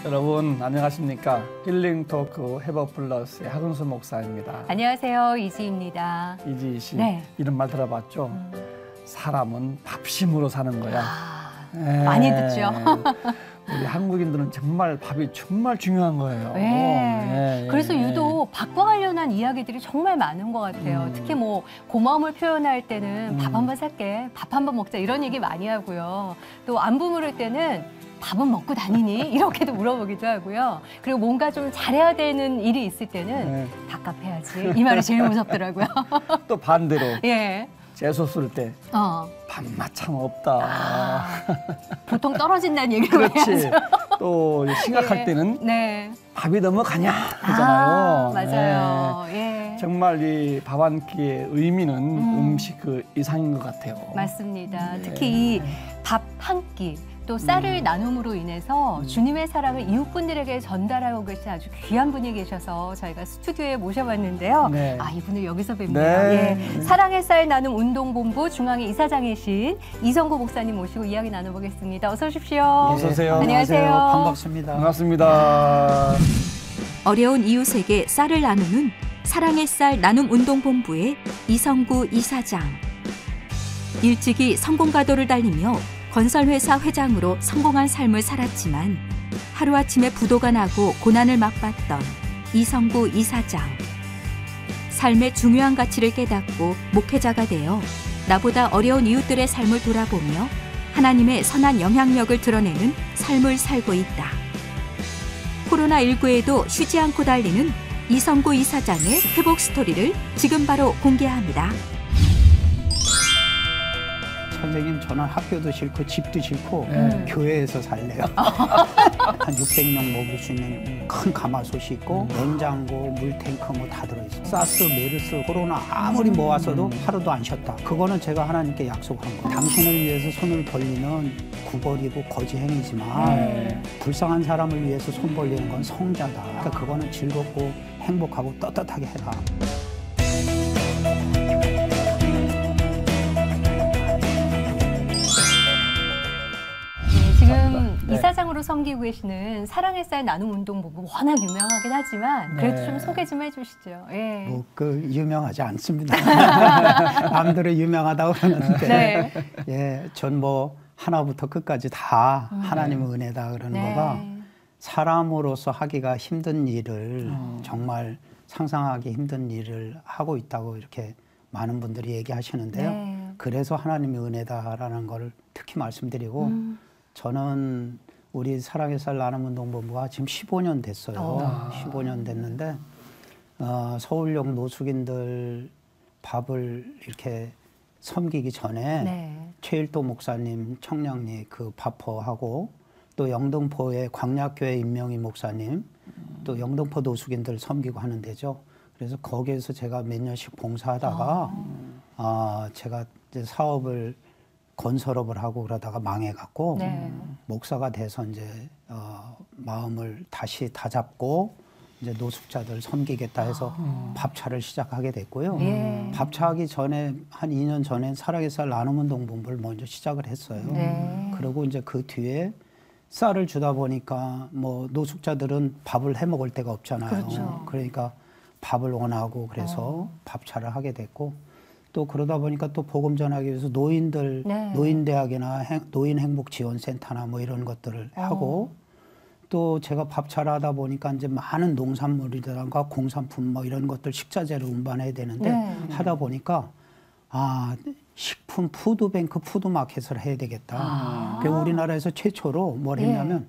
여러분 안녕하십니까? 힐링토크 헤버플러스의 하근수 목사입니다. 안녕하세요. 이지입니다. 이지 씨, 네. 이런 말 들어봤죠? 사람은 밥심으로 사는 거야. 많이 듣죠. 우리 한국인들은 정말 밥이 정말 중요한 거예요. 네. 그래서 유독 밥과 관련한 이야기들이 정말 많은 것 같아요. 특히 뭐 고마움을 표현할 때는 밥 한 번 살게, 밥 한 번 먹자 이런 얘기 많이 하고요. 또 안부 물을 때는 밥은 먹고 다니니? 이렇게도 물어보기도 하고요. 그리고 뭔가 좀 잘해야 되는 일이 있을 때는 밥값 해야지. 이 말이 제일 무섭더라고요. 또 반대로 예. 재수 쓸 때 밥맛 참 없다. 보통 떨어진다는 얘기를 그렇지. 또 심각할 때는 밥이 넘어가냐 하잖아요. 맞아요. 예. 정말 이 밥 한 끼의 의미는 음식 그 이상인 것 같아요. 맞습니다. 특히 이 밥 한 끼. 또 쌀을 나눔으로 인해서 주님의 사랑을 이웃분들에게 전달하고 계신 아주 귀한 분이 계셔서 저희가 스튜디오에 모셔봤는데요. 이분을 여기서 뵙네요. 예. 사랑의 쌀 나눔 운동본부 중앙회 이사장이신 이성구 목사님 모시고 이야기 나눠보겠습니다. 어서 오십시오. 어서 오세요. 안녕하세요. 반갑습니다. 반갑습니다. 어려운 이웃에게 쌀을 나누는 사랑의 쌀 나눔 운동본부의 이성구 이사장. 일찍이 성공가도를 달리며 건설회사 회장으로 성공한 삶을 살았지만 하루아침에 부도가 나고 고난을 맛봤던 이성구 이사장. 삶의 중요한 가치를 깨닫고 목회자가 되어 나보다 어려운 이웃들의 삶을 돌아보며 하나님의 선한 영향력을 드러내는 삶을 살고 있다. 코로나19에도 쉬지 않고 달리는 이성구 이사장의 회복 스토리를 지금 바로 공개합니다. 선생님, 저는 학교도 싫고 집도 싫고 교회에서 살래요. 한 600명 먹을 수 있는 큰 가마솥이 있고 냉장고, 물탱크 뭐 다 들어있어요. 사스, 메르스, 코로나 아무리 모았어도 하루도 안 쉬었다. 그거는 제가 하나님께 약속한 거예요. 당신을 위해서 손을 벌리는 구걸이고 거지 행위지만 불쌍한 사람을 위해서 손 벌리는 건 성자다. 그러니까 그거는 즐겁고 행복하고 떳떳하게 해라. 지금 이사장으로 섬기고 계시는 사랑의 쌀 나눔 운동본부 워낙 유명하긴 하지만 그래도 좀 소개 좀 해주시죠. 예. 뭐 유명하지 않습니다. 남들은 유명하다고 그러는데 예, 전 뭐 하나부터 끝까지 다 하나님의 은혜다 그러는 거가 사람으로서 하기가 힘든 일을 정말 상상하기 힘든 일을 하고 있다고 이렇게 많은 분들이 얘기하시는데요. 그래서 하나님의 은혜다라는 걸 특히 말씀드리고 저는 우리 사랑의 쌀 나눔 운동본부가 지금 15년 됐어요. 15년 됐는데 서울역 노숙인들 밥을 이렇게 섬기기 전에 최일도 목사님, 청량리 그 바퍼하고 또 영등포의 광약교회 임명희 목사님 또 영등포 노숙인들 섬기고 하는 데죠. 그래서 거기에서 제가 몇 년씩 봉사하다가 제가 이제 사업을 건설업을 하고 그러다가 망해갖고 목사가 돼서 이제 마음을 다시 다잡고 이제 노숙자들 섬기겠다 해서 밥차를 시작하게 됐고요. 밥차하기 전에 한 2년 전에 사랑의 쌀 나눔 운동본부를 먼저 시작을 했어요. 그리고 이제 그 뒤에 쌀을 주다 보니까 뭐 노숙자들은 밥을 해 먹을 데가 없잖아요. 그러니까 밥을 원하고 그래서 밥차를 하게 됐고 또 그러다 보니까 또 복음 전하기 위해서 노인들 노인대학이나 노인행복지원센터나 뭐 이런 것들을 하고 또 제가 밥차를 하다 보니까 이제 많은 농산물이라든가 공산품 뭐 이런 것들 식자재를 운반해야 되는데 하다 보니까 식품 푸드뱅크 푸드마켓을 해야 되겠다. 우리나라에서 최초로 뭘 했냐면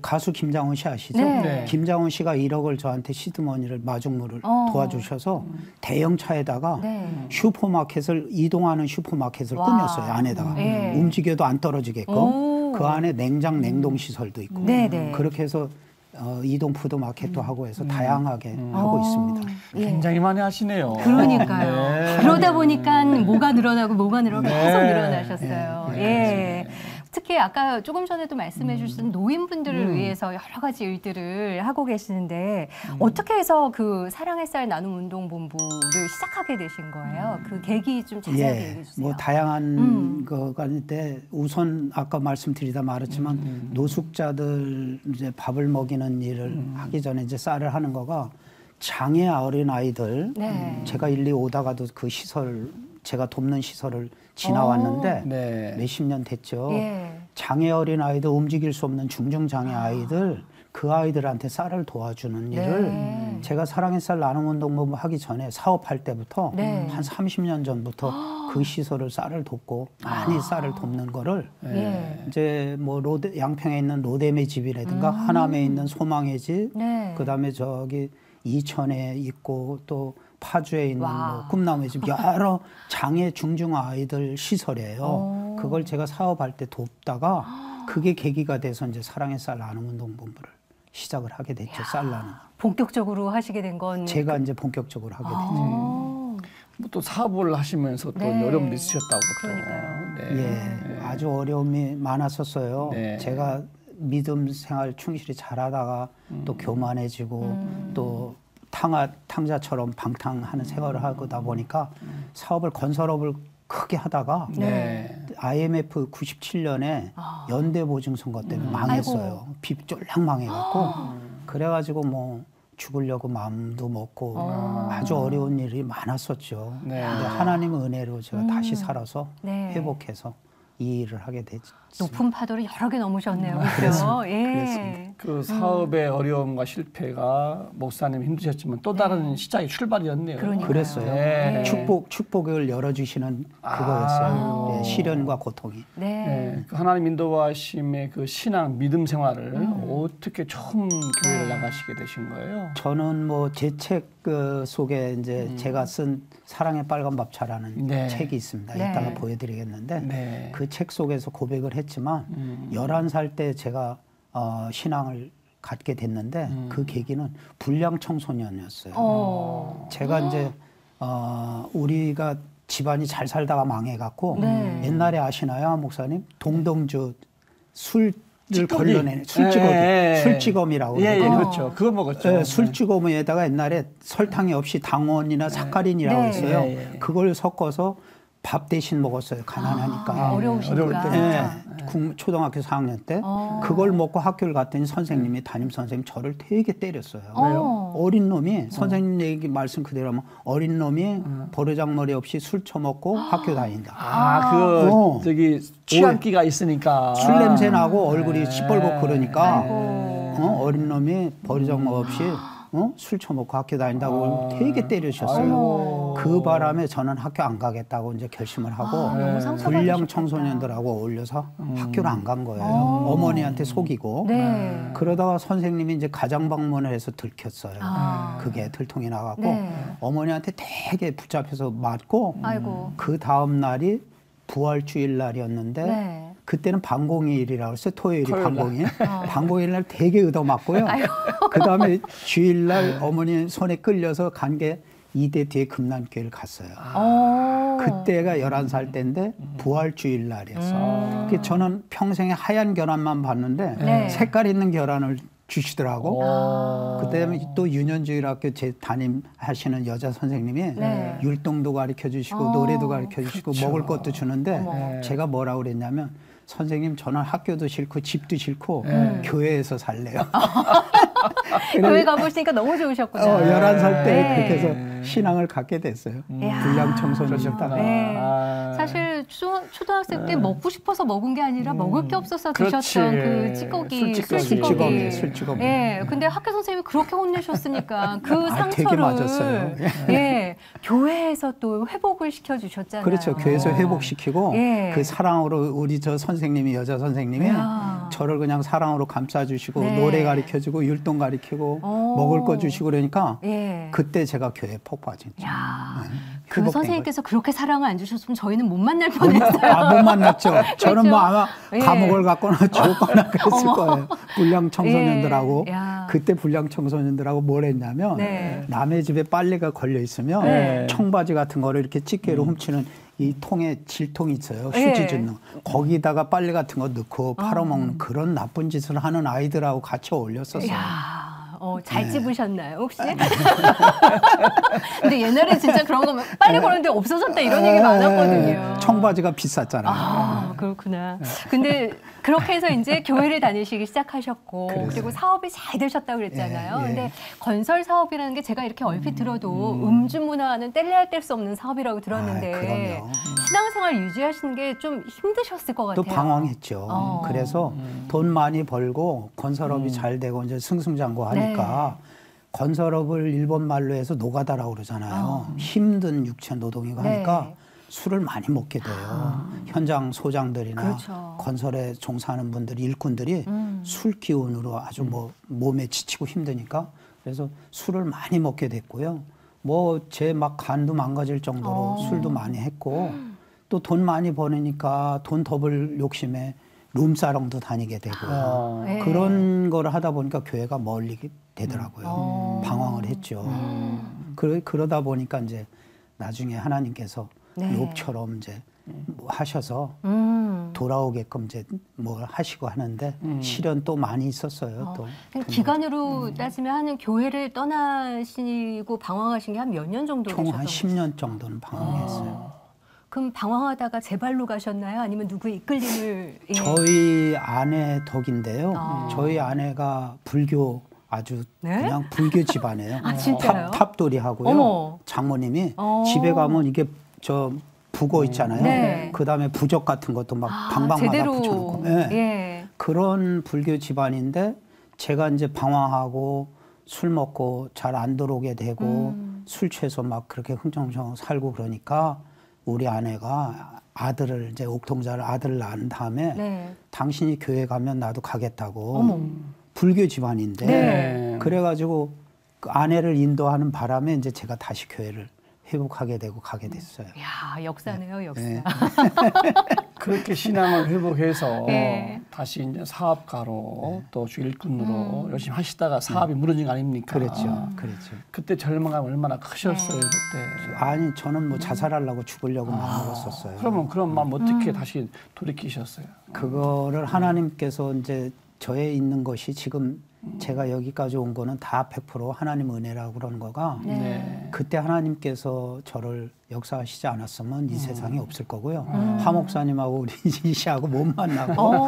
가수 김장훈 씨 아시죠? 김장훈 씨가 1억을 저한테 시드머니를 마중물을 도와주셔서 대형 차에다가 슈퍼마켓을 이동하는 슈퍼마켓을 꾸몄어요. 안에다가 움직여도 안 떨어지게끔 그 안에 냉동 시설도 있고 그렇게 해서 이동 푸드마켓도 하고 해서 다양하게 하고 있습니다. 굉장히 많이 하시네요. 그러니까요. 그러다 보니까 뭐가 늘어나고 계속 늘어나셨어요. 특히 아까 조금 전에도 말씀해 주신 노인분들을 위해서 여러 가지 일들을 하고 계시는데 어떻게 해서 그 사랑의 쌀 나눔 운동본부를 시작하게 되신 거예요? 그 계기 좀 자세하게 얘기해 주세요. 뭐 다양한 거가 있는데 우선 아까 말씀드리다 말했지만 노숙자들 이제 밥을 먹이는 일을 하기 전에 이제 쌀을 하는 거가 장애 어린 아이들 제가 일리 오다가도 그 시설 제가 돕는 시설을 지나왔는데 몇십 년 됐죠. 장애 어린 아이들 움직일 수 없는 중증장애 아이들 그 아이들한테 쌀을 도와주는 일을 제가 사랑의 쌀 나눔운동본부 하기 전에 사업할 때부터 한 30년 전부터 그 시설을 쌀을 돕고 많이 쌀을 돕는 거를 이제 뭐 양평에 있는 로뎀의 집이라든가 하남에 있는 소망의 집 그다음에 저기 이천에 있고 또 파주에 있는 뭐 꿈나무의 집 여러 장애 중증 아이들 시설이에요. 그걸 제가 사업할 때 돕다가 그게 계기가 돼서 이제 사랑의 쌀 나눔운동본부를 시작을 하게 됐죠. 쌀 나눔. 본격적으로 하시게 된 건 제가 이제 본격적으로 하게 됐죠. 또 사업을 하시면서 또 어려움도 있으셨다고. 그러니까요. 아주 어려움이 많았었어요. 제가 믿음 생활 충실히 잘하다가 또 교만해지고 또 탕자처럼 방탕하는 생활을 하다 보니까 건설업을 크게 하다가 IMF 97년에 연대보증선거 때문에 망했어요. 빚 쫄랑 망해갖고 그래가지고 뭐 죽으려고 마음도 먹고 아주 어려운 일이 많았었죠. 근데 하나님의 은혜로 제가 다시 살아서 회복해서 이 일을 하게 됐죠. 높은 파도를 여러 개 넘으셨네요. 그렇죠? 그랬습니다. 그 사업의 어려움과 실패가 목사님 힘드셨지만 또 다른 시작의 출발이었네요. 그랬어요. 축복을 열어주시는 그거였어요. 시련과 고통이. 그 하나님 인도하심의 그 신앙 믿음 생활을 어떻게 처음 교회를 나가시게 되신 거예요? 저는 뭐 제 책 속에 이제 제가 쓴 사랑의 빨간 밥차라는 책이 있습니다. 이따가 보여드리겠는데 그 책 속에서 고백을 했지만 11살 때 제가 신앙을 갖게 됐는데 그 계기는 불량 청소년이었어요. 제가 이제 우리가 집안이 잘 살다가 망해갖고 옛날에 아시나요, 목사님? 동동주 술을 걸러내는 술찌검이라고 그렇죠. 그거 먹었죠. 술찌검에다가 옛날에 설탕이 없이 당원이나 사카린이라고 있어요. 그걸 섞어서 밥 대신 먹었어요. 가난하니까. 어려우시니까. 초등학교 4학년 때 그걸 먹고 학교를 갔더니 선생님이 담임선생님 저를 되게 때렸어요. 왜요? 어린 놈이 선생님 얘기 말씀 그대로 하면 어린 놈이 버르장머리 없이 술 처먹고 학교 다닌다. 저기 취향기가 있으니까 술 냄새 나고 얼굴이 시뻘겋고 그러니까 어린 놈이 버르장머리 없이 술 처먹고 학교 다닌다고 되게 때리셨어요. 그 바람에 저는 학교 안 가겠다고 이제 결심을 하고 불량 청소년들하고 어울려서 학교를 안 간 거예요. 어머니한테 속이고. 그러다가 선생님이 이제 가정 방문을 해서 들켰어요. 그게 들통이 나갖고 어머니한테 되게 붙잡혀서 맞고 그 다음 날이 부활주일 날이었는데 그때는 방공일이라고 했어요. 토요일이 방공일. 방공일 날 되게 얻어맞고요. 그 다음에 주일날 어머니 손에 끌려서 간 게 이대 뒤에 금남교회를 갔어요. 그때가 11살 때인데 부활주일 날이었어요. 저는 평생에 하얀 계란만 봤는데 색깔 있는 계란을 주시더라고. 그다음에 또 유년주일학교 제 담임하시는 여자 선생님이 율동도 가르쳐 주시고 노래도 가르쳐 주시고 먹을 것도 주는데 제가 뭐라고 그랬냐면 선생님 저는 학교도 싫고 집도 싫고 교회에서 살래요. 교회 가보시니까 너무 좋으셨구나. 11살 때 그렇게 해서 신앙을 갖게 됐어요. 불량 청소년이었다가. 사실 초등학생 때 먹고 싶어서 먹은 게 아니라 먹을 게 없어서 드셨던 그 찌꺼기, 술찌꺼기. 근데 학교 선생님이 그렇게 혼내셨으니까 그 상처를 되게 맞았어요. 교회에서 또 회복을 시켜주셨잖아요. 그렇죠. 교회에서 회복시키고 그 사랑으로 우리 저 선생님이 여자 선생님이 저를 그냥 사랑으로 감싸주시고 노래 가르쳐주고 율동 가르치고 먹을 거 주시고 그러니까 그때 제가 교회에 폭 빠진 거죠. 그 선생님께서 그렇게 사랑을 안 주셨으면 저희는 못 만날 뻔했어요. 못 만났죠. 저는 그렇죠? 뭐 아마 예. 감옥을 갔거나 죽었거나 그랬을 어머. 거예요. 불량 청소년들하고 예. 야. 그때 불량 청소년들하고 뭘 했냐면 네. 남의 집에 빨래가 걸려 있으면 네. 청바지 같은 거를 이렇게 집게로 훔치는 이 통에 질통이 있어요. 휴지 예. 줍는 거기다가 빨래 같은 거 넣고 팔아먹는 그런 나쁜 짓을 하는 아이들하고 같이 어울렸었어요. 야, 잘 찝으셨나요, 혹시? 근데 옛날에 진짜 그런 거 빨리 걸었는데 없어졌다 이런 얘기 많았거든요. 청바지가 비쌌잖아요. 아, 그렇구나. 근데 그렇게 해서 이제 교회를 다니시기 시작하셨고 그리고 사업이 잘 되셨다고 그랬잖아요. 예, 예. 근데 건설 사업이라는 게 제가 이렇게 얼핏 들어도 음주문화는 뗄래야 뗄 수 없는 사업이라고 들었는데 그럼요. 신앙생활 유지하시는 게 좀 힘드셨을 것 같아요. 또 방황했죠. 그래서 돈 많이 벌고 건설업이 잘 되고 이제 승승장구하니까 건설업을 일본 말로 해서 노가다라고 그러잖아요. 힘든 육체 노동이고 하니까 네. 술을 많이 먹게 돼요. 현장 소장들이나 그렇죠. 건설에 종사하는 분들이 일꾼들이 술 기운으로 아주 뭐 몸에 지치고 힘드니까 그래서 술을 많이 먹게 됐고요. 뭐 제 막 간도 망가질 정도로 술도 많이 했고 또 돈 많이 버니까 돈 더 벌 욕심에 룸사롱도 다니게 되고요. 네. 그런 걸 하다 보니까 교회가 멀리 되더라고요. 방황을 했죠. 그러다 보니까 이제 나중에 하나님께서 네. 욥처럼 이제 뭐 하셔서 돌아오게끔 이제 뭘 하시고 하는데 시련 또 많이 있었어요. 또 그럼 기간으로 따지면 한 교회를 떠나시고 방황하신 게 한 몇 년 정도 총 한 되셨던 10년 정도는 방황했어요. 그럼 방황하다가 제 발로 가셨나요? 아니면 누구의 이끌림을? 예. 저희 아내 덕인데요. 저희 아내가 불교 아주 네? 그냥 불교 집안이에요. 아, 진짜요? 탑돌이하고요. 어머. 장모님이 집에 가면 이게 저 북어 있잖아요. 네. 그다음에 부적 같은 것도 막 방방마다 제대로. 붙여놓고. 네. 예. 그런 불교 집안인데 제가 이제 방황하고 술 먹고 잘 안 들어오게 되고 술 취해서 막 그렇게 흥청흥청 살고 그러니까 우리 아내가 아들을 이제 옥통자를 아들을 낳은 다음에 네. 당신이 교회 가면 나도 가겠다고 어머. 불교 집안인데 네. 그래가지고 그 아내를 인도하는 바람에 이제 제가 다시 교회를 회복하게 되고 가게 됐어요. 야, 역사네요, 역사. 네. 그렇게 신앙을 회복해서 네. 다시 이제 사업가로 또 일꾼으로 열심히 하시다가 사업이 무너진 거 아닙니까? 그랬죠. 그랬죠. 그때 절망감 얼마나 크셨어요, 그때. 아니 저는 뭐 자살하려고 죽으려고 마음먹었었어요. 그럼 마음 어떻게 다시 돌이키셨어요? 그거를 하나님께서 이제 저에 있는 것이 지금 제가 여기까지 온 거는 다 100% 하나님 은혜라고 그러는 거가 네. 그때 하나님께서 저를 역사하시지 않았으면 이 세상에 없을 거고요. 하 목사님하고 우리 이씨하고 못 만나고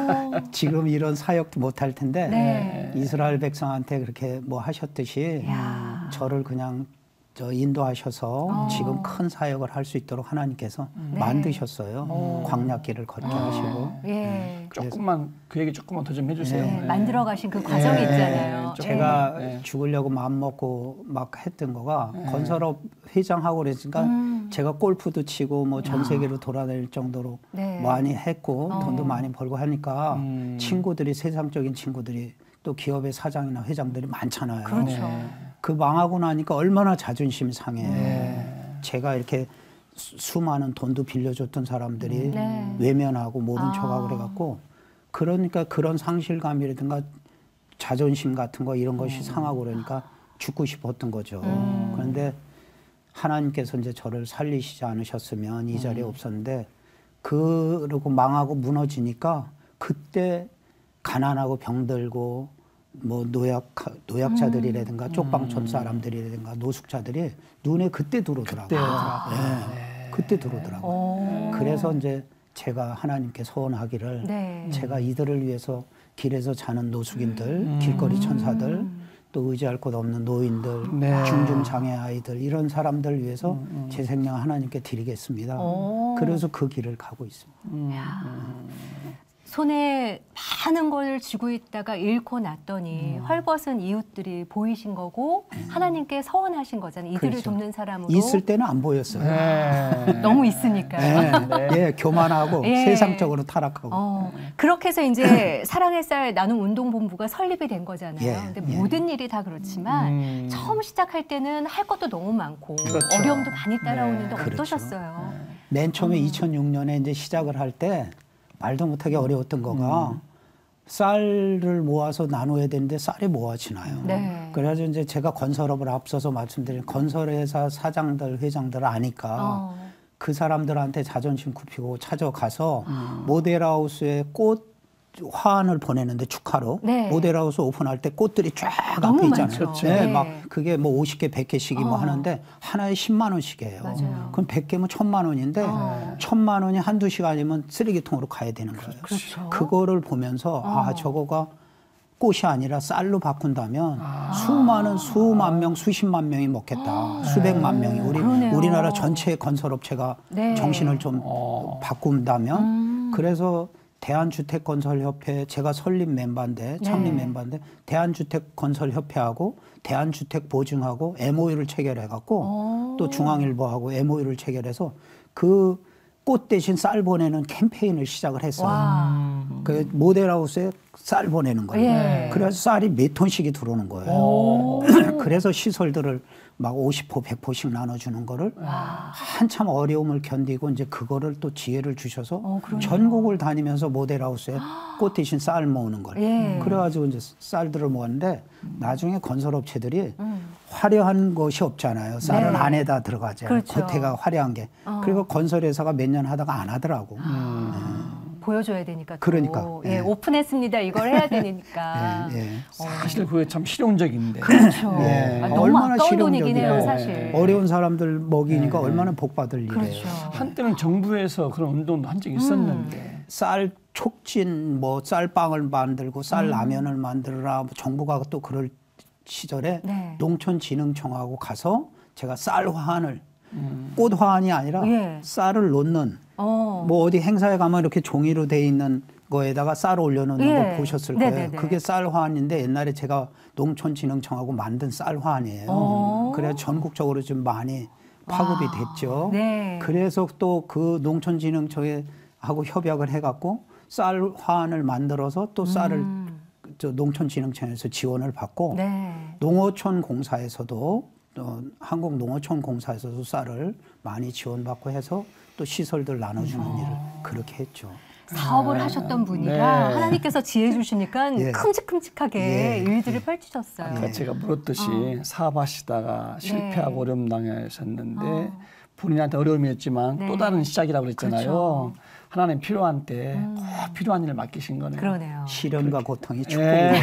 지금 이런 사역도 못 할 텐데 네. 이스라엘 백성한테 그렇게 뭐 하셨듯이 야. 저를 그냥 저 인도하셔서 지금 큰 사역을 할 수 있도록 하나님께서 만드셨어요. 광야길을 걷게 하시고. 예. 조금만 그 얘기 조금만 더 좀 해주세요. 네, 만들어 가신 그 과정이 있잖아요. 조금. 제가 네. 죽으려고 마음 먹고 막 했던 거가 건설업 회장하고 그랬으니까 제가 골프도 치고 뭐 전 세계로 돌아다닐 정도로 네. 많이 했고 돈도 많이 벌고 하니까 친구들이 세상적인 친구들이 또 기업의 사장이나 회장들이 많잖아요. 그렇죠. 그 망하고 나니까 얼마나 자존심 상해. 제가 이렇게 수많은 돈도 빌려줬던 사람들이 네. 외면하고 모른 척하고 그래갖고 그러니까 그런 상실감이라든가 자존심 같은 거 이런 것이 상하고 그러니까 죽고 싶었던 거죠. 그런데 하나님께서 이제 저를 살리시지 않으셨으면 이 자리에 없었는데 그러고 망하고 무너지니까 그때 가난하고 병들고 뭐 노약자들이라든가 쪽방촌 사람들이라든가 노숙자들이 눈에 그때 들어오더라고요. 그때 들어오더라고요. 그래서 이제 제가 하나님께 소원하기를 네. 제가 이들을 위해서 길에서 자는 노숙인들, 길거리 천사들, 또 의지할 곳 없는 노인들, 중증장애 아이들 이런 사람들 위해서 제 생명 하나님께 드리겠습니다. 그래서 그 길을 가고 있습니다. 손에 많은 걸 쥐고 있다가 잃고 났더니 헐벗은 이웃들이 보이신 거고 하나님께 서원하신 거잖아요. 이들을 그렇죠. 돕는 사람으로. 있을 때는 안 보였어요. 네. 너무 있으니까요. 네. 예, 교만하고 예. 세상적으로 타락하고. 그렇게 해서 이제 사랑의 쌀 나눔 운동본부가 설립이 된 거잖아요. 예, 근데 예. 모든 일이 다 그렇지만 처음 시작할 때는 할 것도 너무 많고 그렇죠. 어려움도 많이 따라오는데 그렇죠. 어떠셨어요? 맨 처음에 2006년에 이제 시작을 할 때 말도 못하게 어려웠던 거가 쌀을 모아서 나눠야 되는데 쌀이 모아지나요? 네. 그래서 이제 제가 건설업을 앞서서 말씀드린 건설회사 사장들, 회장들 아니까 그 사람들한테 자존심 굽히고 찾아가서 모델하우스에 꽃 화환을 보내는데 축하로 네. 모델하우스 오픈할 때 꽃들이 쫙 너무 앞에 있잖아요. 많죠. 네, 네. 막 그게 뭐 50개, 100개씩이 뭐 하는데 하나에 10만 원씩이에요. 맞아요. 그럼 100개면 1000만 원인데 1000만 원이 한두 시간이면 쓰레기통으로 가야 되는 거예요. 그렇죠. 그거를 보면서 아 저거가 꽃이 아니라 쌀로 바꾼다면 수만 명, 수십만 명이 먹겠다. 수백만 명이 그러네요. 우리나라 전체 건설업체가 네. 정신을 좀 바꾼다면 그래서 대한주택건설협회 제가 설립 멤버인데 창립 멤버인데 대한주택건설협회하고 대한주택보증하고 MOU를 체결해갖고 또 중앙일보하고 MOU를 체결해서 그 꽃 대신 쌀 보내는 캠페인을 시작을 했어요. 그 모델하우스에 쌀 보내는 거예요. 예. 그래서 쌀이 몇 톤씩이 들어오는 거예요. 그래서 시설들을 막 50포, 100포씩 나눠주는 거를 한참 어려움을 견디고 이제 그거를 또 지혜를 주셔서 전국을 다니면서 모델하우스에 꽃 대신 쌀 모으는 걸. 예. 그래가지고 이제 쌀들을 모았는데 나중에 건설업체들이 화려한 것이 없잖아요. 쌀은 네. 안에다 들어가죠. 그렇죠. 겉에가 화려한 게. 그리고 건설회사가 몇 년 하다가 안 하더라고. 보여줘야 되니까. 또. 그러니까. 예, 예. 오픈했습니다. 이걸 해야 되니까. 예, 예. 사실 그게 참 실용적인데. 그렇죠. 예. 아, 너무 얼마나 아까운 돈이긴 실용적이에요. 해요, 사실. 어려운 사람들 먹이니까 얼마나 복 받을 일이에요. 그렇죠. 한때는 정부에서 그런 운동도 한 적이 있었는데. 쌀 촉진, 뭐 쌀빵을 만들고 쌀 라면을 만들어라. 뭐 정부가 또 그럴 시절에 네. 농촌진흥청하고 가서 제가 쌀 화환을 꽃 화환이 아니라 예. 쌀을 놓는 뭐 어디 행사에 가면 이렇게 종이로 돼 있는 거에다가 쌀 올려놓는 예. 거 보셨을 거예요. 네네네. 그게 쌀 화환인데 옛날에 제가 농촌진흥청하고 만든 쌀 화환이에요. 그래서 전국적으로 좀 많이 파급이 됐죠. 네. 그래서 또 그 농촌진흥청에 하고 협약을 해갖고 쌀 화환을 만들어서 또 쌀을 저 농촌진흥청에서 지원을 받고 네. 농어촌공사에서도 한국농어촌공사에서도 쌀을 많이 지원받고 해서 또 시설들 나눠주는 일을 그렇게 했죠. 사업을 하셨던 분이라 네. 하나님께서 지혜 주시니까 예. 큼직큼직하게 예. 일들을 펼치셨어요. 아까 제가 물었듯이 사업하시다가 실패하고 어려움 당하셨는데 본인한테 어려움이었지만 네. 또 다른 시작이라고 그랬잖아요. 그렇죠. 하나님 필요한 때 꼭 필요한 일을 맡기신 거네요. 그러네요. 시련과 고통이 축복이 예.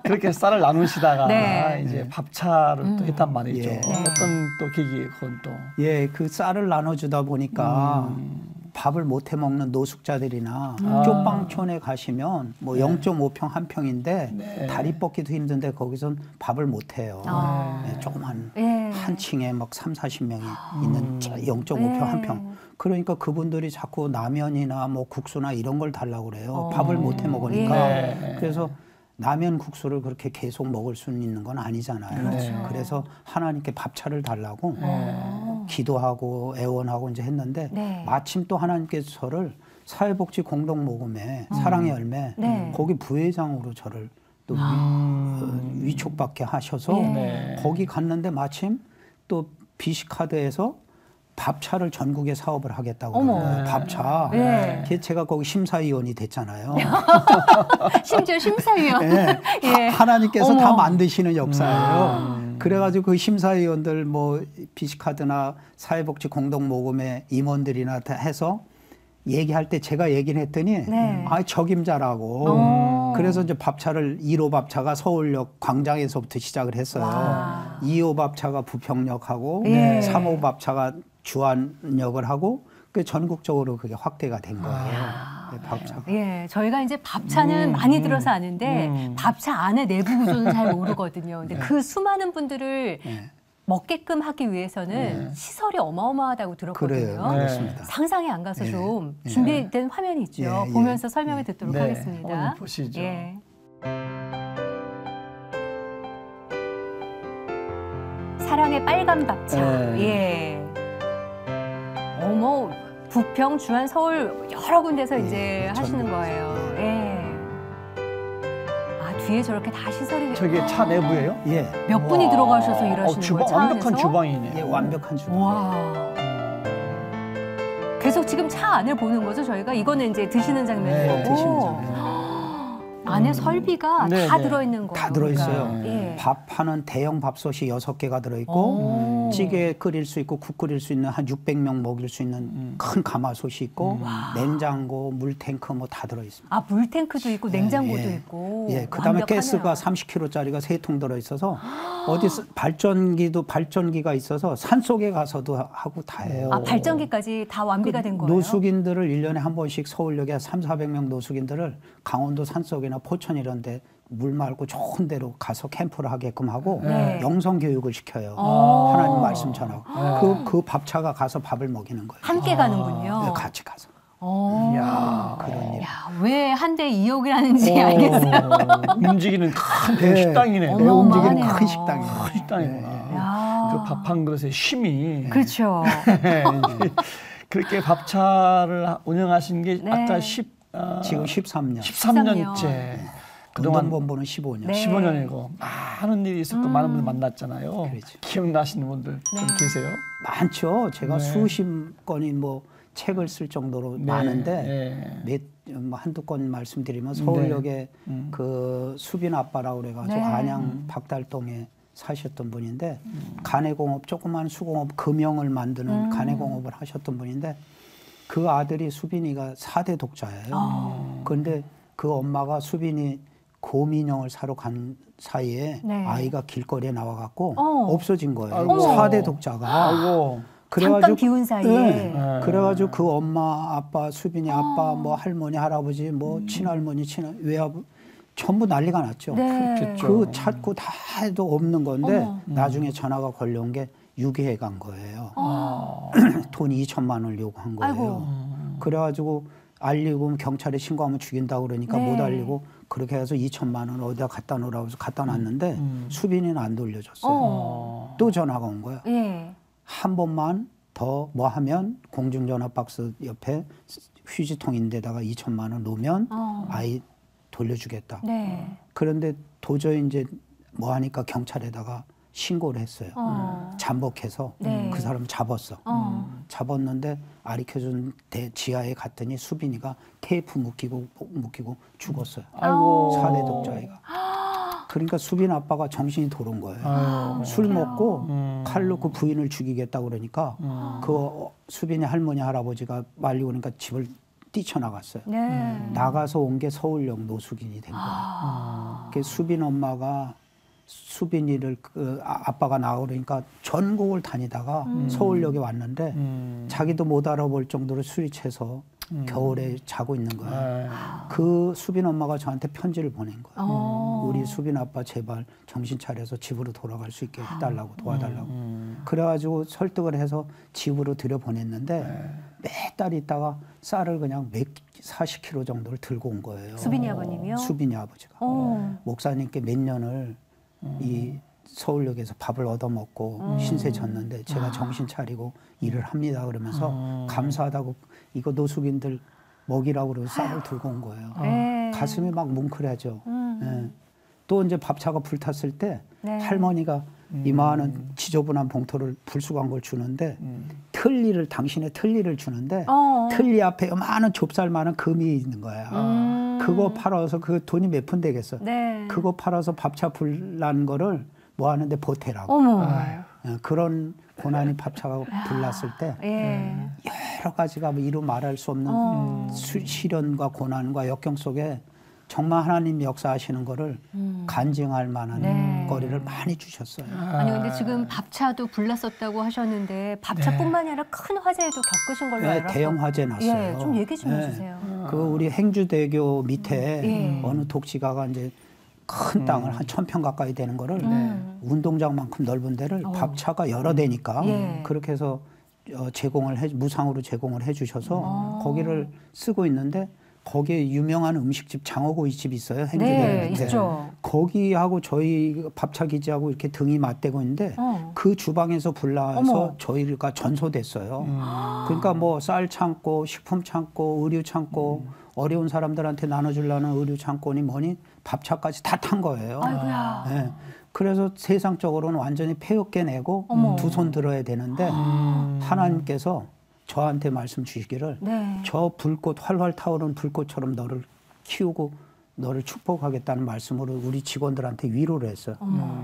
그렇게 쌀을 나누시다가 네. 이제 밥차를 또 했단 말이죠. 예. 어떤 또 계기 그건 또. 예, 그 쌀을 나눠주다 보니까 밥을 못 해 먹는 노숙자들이나 쪽방촌에 가시면 뭐 0.5평 한 평인데 네. 다리 뻗기도 힘든데 거기선 밥을 못 해요. 예, 조그만 예. 한 층에 막 3, 40명이 있는 0.5평 한 평. 그러니까 그분들이 자꾸 라면이나 뭐 국수나 이런 걸 달라고 그래요. 밥을 못 해 먹으니까. 예. 그래서 라면 국수를 그렇게 계속 먹을 수는 있는 건 아니잖아요. 그렇죠. 그래서 하나님께 밥차를 달라고 기도하고 애원하고 이제 했는데 네. 마침 또 하나님께서 저를 사회복지 공동모금회 사랑의 열매 네. 거기 부회장으로 저를 또 위촉받게 하셔서 네. 거기 갔는데 마침 또 BC카드에서 밥차를 전국에 사업을 하겠다고 어머. 그러는 거예요. 밥차. 네. 그래서 제가 거기 심사위원이 됐잖아요. 심지어 심사위원. 네. 예. 하나님께서 다 어머. 만드시는 역사예요. 그래가지고 그 심사위원들 뭐 BC카드나 사회복지 공동모금의 임원들이나 다 해서 얘기할 때 제가 얘기를 했더니 네. 아 적임자라고. 그래서 이제 밥차를 1호 밥차가 서울역 광장에서부터 시작을 했어요. 2호 밥차가 부평역하고 예. 3호 밥차가 주안역을 하고 그 전국적으로 그게 확대가 된 거예요. 네, 밥차가. 예, 저희가 이제 밥차는 많이 들어서 아는데 밥차 안에 내부 구조는 잘 모르거든요. 근데 그 수많은 분들을 먹게끔 하기 위해서는 시설이 어마어마하다고 들었거든요. 그래요. 그렇습니다. 상상이 안 가서 좀 예. 준비된 화면이 있죠. 예. 보면서 설명을 듣도록 네. 하겠습니다. 오늘 보시죠. 예. 사랑의 빨간 밥차. 예. 어머, 부평, 주안, 서울 여러 군데서 이제 하시는 거예요. 예. 아, 뒤에 저렇게 다 시설이 저게 차 내부예요? 예. 몇 분이 와. 들어가셔서 일하시는 주방, 거예요? 차 완벽한 안에서? 주방이네. 예, 완벽한 주방. 와. 계속 지금 차 안을 보는 거죠, 저희가? 이거는 이제 드시는 장면인 네, 거고. 드시는 장면. 안에 설비가 네, 다 네. 들어있는 거예요. 다 들어있어요. 그러니까. 예. 밥하는 대형 밥솥이 6개가 들어있고 오. 찌개 끓일 수 있고 국 끓일 수 있는 한 600명 먹일 수 있는 큰 가마솥이 있고 냉장고, 물탱크 뭐 다 들어있습니다. 아, 물탱크도 있고 냉장고도 예. 있고. 예, 그다음에 완벽하네요. 가스가 30kg짜리가 3통 들어있어서 어디 발전기가 있어서 산속에 가서도 하고 다 해요. 아, 발전기까지 다 완비가 된 거예요? 노숙인들을 1년에 한 번씩 서울역에 300~400명 노숙인들을 강원도 산속이나 포천 이런 데 물 맑고 좋은 데로 가서 캠프를 하게끔 하고 네. 영성 교육을 시켜요. 오. 하나님 말씀 전하고. 그 밥차가 가서 밥을 먹이는 거예요. 함께 가는군요. 네, 같이 가서. 이야. 그런 일. 야, 왜 한 대 2억이라는지 알겠어요. 움직이는 큰 네. 식당이네. 네, 어마어마하네요. 움직이는 큰 식당이에요. 큰 식당이구나. 야. 그 밥 한 그릇에 쉼이. 그렇죠. 그렇게 밥차를 운영하신 게 네. 아까 지금 13년. 13년째. 그동안 운동본부는 15년. 네. 15년이고 많은 일이 있었고 많은 분들 만났잖아요. 그렇죠. 기억나시는 분들 좀 계세요? 많죠. 제가 네. 수십 건이 뭐 책을 쓸 정도로 네. 많은데 네. 뭐 한두 건 말씀드리면 서울역에 그 수빈 아빠라고 그래가지고 네. 안양 박달동에 사셨던 분인데 가내공업 조그만 수공업 금형을 만드는 가내공업을 하셨던 분인데 그 아들이 수빈이가 4대 독자예요. 그런데 그 엄마가 수빈이 곰인형을 사러 간 사이에 네. 아이가 길거리에 나와갖고 어. 없어진 거예요. 아이고. 4대 독자가. 아이고. 잠깐 비운 사이에. 네. 그래가지고 그 엄마, 아빠, 수빈이 아빠, 뭐 할머니, 할아버지, 뭐 친할머니, 외아버 전부 난리가 났죠. 네. 그렇겠죠. 그 찾고 다 해도 없는 건데 어머. 나중에 전화가 걸려온 게 유기해 간 거예요. 돈 2천만 원을 요구한 거예요. 아이고. 그래가지고 알리고 경찰에 신고하면 죽인다고 그러니까 네. 못 알리고 그렇게 해서 2천만 원 어디다 갖다 놓으라고 해서 갖다 놨는데 수빈이는 안 돌려줬어요. 또 전화가 온 거야. 예. 한 번만 더 뭐 하면 공중전화 박스 옆에 휴지통인데다가 2천만 원 놓으면 아이 돌려주겠다. 네. 그런데 도저히 이제 뭐 하니까 경찰에다가 신고를 했어요. 잠복해서 네. 그 사람 잡았어. 잡았는데 아리켜준 지하에 갔더니 수빈이가 테이프 묶이고 죽었어요. 아이고. 4대 독자이가. 그러니까 수빈 아빠가 정신이 돌은 거예요. 아유. 술 먹고 칼로 그 부인을 죽이겠다 그러니까 그 수빈이 할머니 할아버지가 말리고 그러니까 집을 뛰쳐나갔어요. 네. 나가서 온 게 서울역 노숙인이 된 거예요. 그 수빈 엄마가 수빈이를 아빠가 나오고 그러니까 전국을 다니다가 서울역에 왔는데 자기도 못 알아볼 정도로 술이 채서 겨울에 자고 있는 거예요. 그 수빈 엄마가 저한테 편지를 보낸 거예요. 우리 수빈 아빠 제발 정신 차려서 집으로 돌아갈 수 있게 해달라고 도와달라고. 그래가지고 설득을 해서 집으로 들여보냈는데 몇 달 있다가 쌀을 그냥 40kg 정도를 들고 온 거예요. 수빈이 아버님이요? 수빈이 아버지가. 목사님께 몇 년을 이 서울역에서 밥을 얻어먹고 신세 졌는데 제가 정신 차리고 일을 합니다 그러면서 감사하다고 이거 노숙인들 먹이라고 그러고 쌀을 들고 온 거예요. 네. 가슴이 막 뭉클하죠. 예. 또 이제 밥차가 불탔을 때 네. 할머니가 이만한 지저분한 봉투를 불쑥한 걸 주는데 틀니를 당신의 틀니를 주는데 틀니 앞에 요만한 좁쌀만한 금이 있는 거야. 그거 팔아서 그 돈이 몇 푼 되겠어. 네. 그거 팔아서 밥차 불난 거를 뭐 하는데 보태라고. 어머. 예, 그런 고난이 밥차가 불났을 때 예. 여러 가지가 뭐 이루 말할 수 없는 시련과 고난과 역경 속에 정말 하나님 역사하시는 거를 간증할 만한 네. 거리를 많이 주셨어요. 아니 근데 지금 밥차도 불났었다고 하셨는데 밥차뿐만이 아니라 큰 화재에도 겪으신 걸로 네, 알았어요. 대형 화재 났어요. 예, 좀 얘기 좀 네. 해주세요. 그 우리 행주대교 밑에 예. 어느 독지가가 이제 큰 땅을 한 1000평 가까이 되는 거를 운동장만큼 넓은 데를 밥차가 여러 대니까 그렇게 해서 무상으로 제공을 해주셔서 거기를 쓰고 있는데 거기에 유명한 음식집 장어구이집이 있어요. 행주대에. 있죠. 거기하고 저희 밥차 기지하고 이렇게 등이 맞대고 있는데 그 주방에서 불나서 저희가 전소됐어요. 그러니까 뭐 쌀 창고, 식품 창고, 의류 창고, 어려운 사람들한테 나눠주려는 의류 창고니 뭐니 밥차까지 다 탄 거예요. 아이고야. 네. 그래서 세상적으로는 완전히 폐역게 내고 두 손 들어야 되는데 하나님께서 저한테 말씀 주시기를 저 불꽃 활활 타오르는 불꽃처럼 너를 키우고 너를 축복하겠다는 말씀으로 우리 직원들한테 위로를 했어요.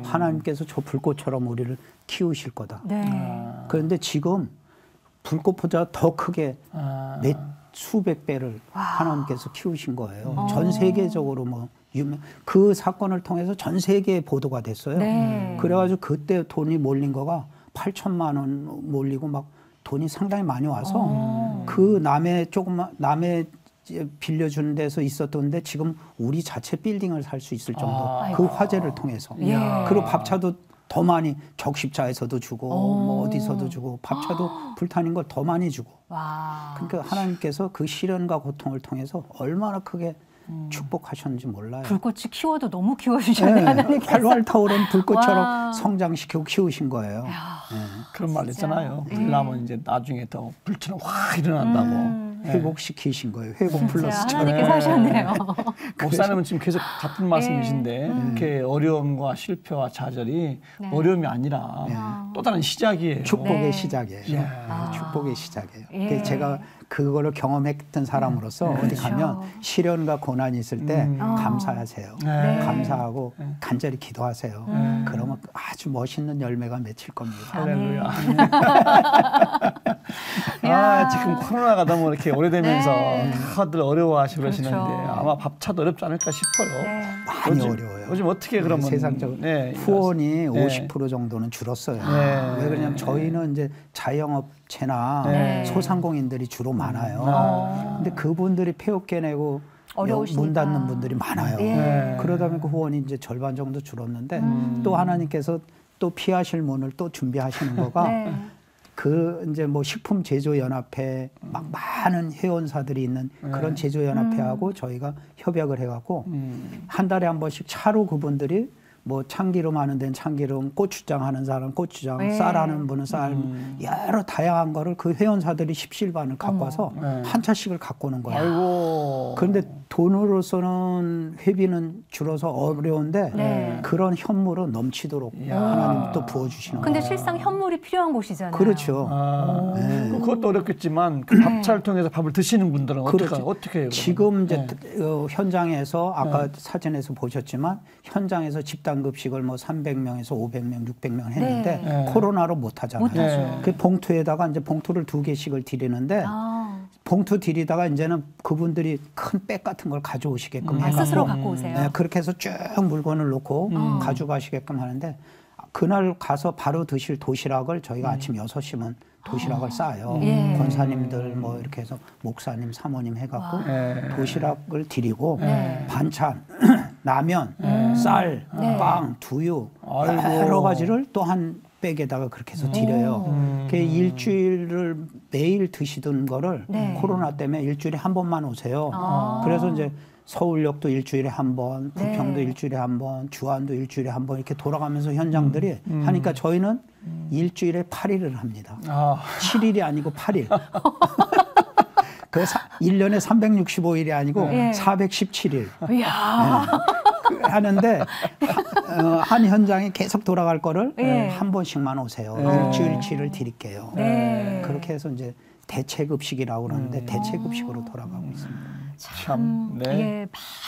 하나님께서 저 불꽃처럼 우리를 키우실 거다. 그런데 지금 불꽃보다 더 크게 수백 배를 하나님께서 키우신 거예요. 전 세계적으로 뭐 그 사건을 통해서 전 세계에 보도가 됐어요. 그래가지고 그때 돈이 몰린 거가 8천만 원 몰리고 막 돈이 상당히 많이 와서 그 남의 빌려주는 데서 있었던데 지금 우리 자체 빌딩을 살 수 있을 정도 그 화재를 통해서 그리고 밥차도 더 많이 적십자에서도 주고 뭐 어디서도 주고 밥차도 불타는 걸 더 많이 주고 그러니까 하나님께서 그 시련과 고통을 통해서 얼마나 크게 축복하셨는지 몰라요. 불꽃이 키워도 너무 키워주셨네요. 하나님께서. 활활 타오르는 불꽃처럼 성장시키고 키우신 거예요. 그런 말 있잖아요. 불나면 이제 나중에 더 불처럼 확 일어난다고. 회복시키신 거예요. 회복 플러스처럼. 하나님께서 하셨네요. 목사님은 지금 계속 같은 말씀이신데 이렇게 어려움과 실패와 좌절이 어려움이 아니라 또 다른 시작이에요. 축복의 시작이에요. 축복의 시작이에요. 제가 그거를 경험했던 사람으로서 어디 가면 시련과 고난이 있을 때 감사하세요. 감사하고 간절히 기도하세요. 그러면 아주 멋있는 열매가 맺힐 겁니다. 할렐루야. 지금 코로나가 너무 이렇게 오래되면서 다들 어려워하시고 그러시는데 아마 밥차도 어렵지 않을까 싶어요. 많이 어려워요. 요즘 어떻게 그러면 세상적으로 후원이 50% 정도는 줄었어요. 왜 그러냐면 저희는 이제 자영업체나 소상공인들이 주로 많아요. 근데 그분들이 폐업계 내고 문 닫는 분들이 많아요. 그러다 보니까 후원이 이제 절반 정도 줄었는데 또 하나님께서 또 피하실 문을 또 준비하시는 거가 그 이제 뭐 식품 제조 연합회 막 많은 회원사들이 있는 그런 제조 연합회하고 저희가 협약을 해갖고 한 달에 한 번씩 차로 그분들이 뭐 참기름 하는 데는 참기름, 고추장 하는 사람 고추장, 쌀 하는 분은 쌀, 여러 다양한 거를 그 회원사들이 십실반을 갖고 와서 한 차씩을 갖고 오는 거예요. 아이고. 그런데 돈으로서는 회비는 줄어서 어려운데 그런 현물은 넘치도록 하나님 또 부어주시는 거예요. 근데 실상 현물이 필요한 곳이잖아요. 그렇죠. 그것도 어렵겠지만 그 밥차를 통해서 밥을 드시는 분들은 어떻게 해요? 지금 이제 현장에서 아까 사진에서 보셨지만 현장에서 집단급식을 뭐 300명에서 500명, 600명 했는데 코로나로 못 하잖아요. 그 봉투에다가 이제 봉투를 2개씩을 드리는데 봉투 드리다가 이제는 그분들이 큰 백 같은 걸 가져오시게끔 해서 스스로 갖고 오세요. 그렇게 해서 쭉 물건을 놓고 가져가시게끔 하는데 그날 가서 바로 드실 도시락을 저희가 아침 6시면 도시락을 싸요. 권사님들 뭐 이렇게 해서 목사님, 사모님 해갖고 도시락을 드리고 반찬, 라면, 쌀, 빵, 두유 여러 가지를 또 한 백에다가 그렇게 해서 드려요. 그 일주일을 매일 드시던 거를 코로나 때문에 일주일에 한 번만 오세요. 그래서 이제 서울역도 일주일에 한 번, 부평도 일주일에 한 번, 주안도 일주일에 한 번 이렇게 돌아가면서 현장들이 하니까 저희는 일주일에 8일을 합니다. 7일이 아니고 8일. 그 1년에 365일이 아니고 417일. 하는데 한 현장에 계속 돌아갈 거를 한 번씩만 오세요. 일주일치를 드릴게요. 그렇게 해서 이제 대체급식이라고 그러는데 대체급식으로 돌아가고 있습니다. 참,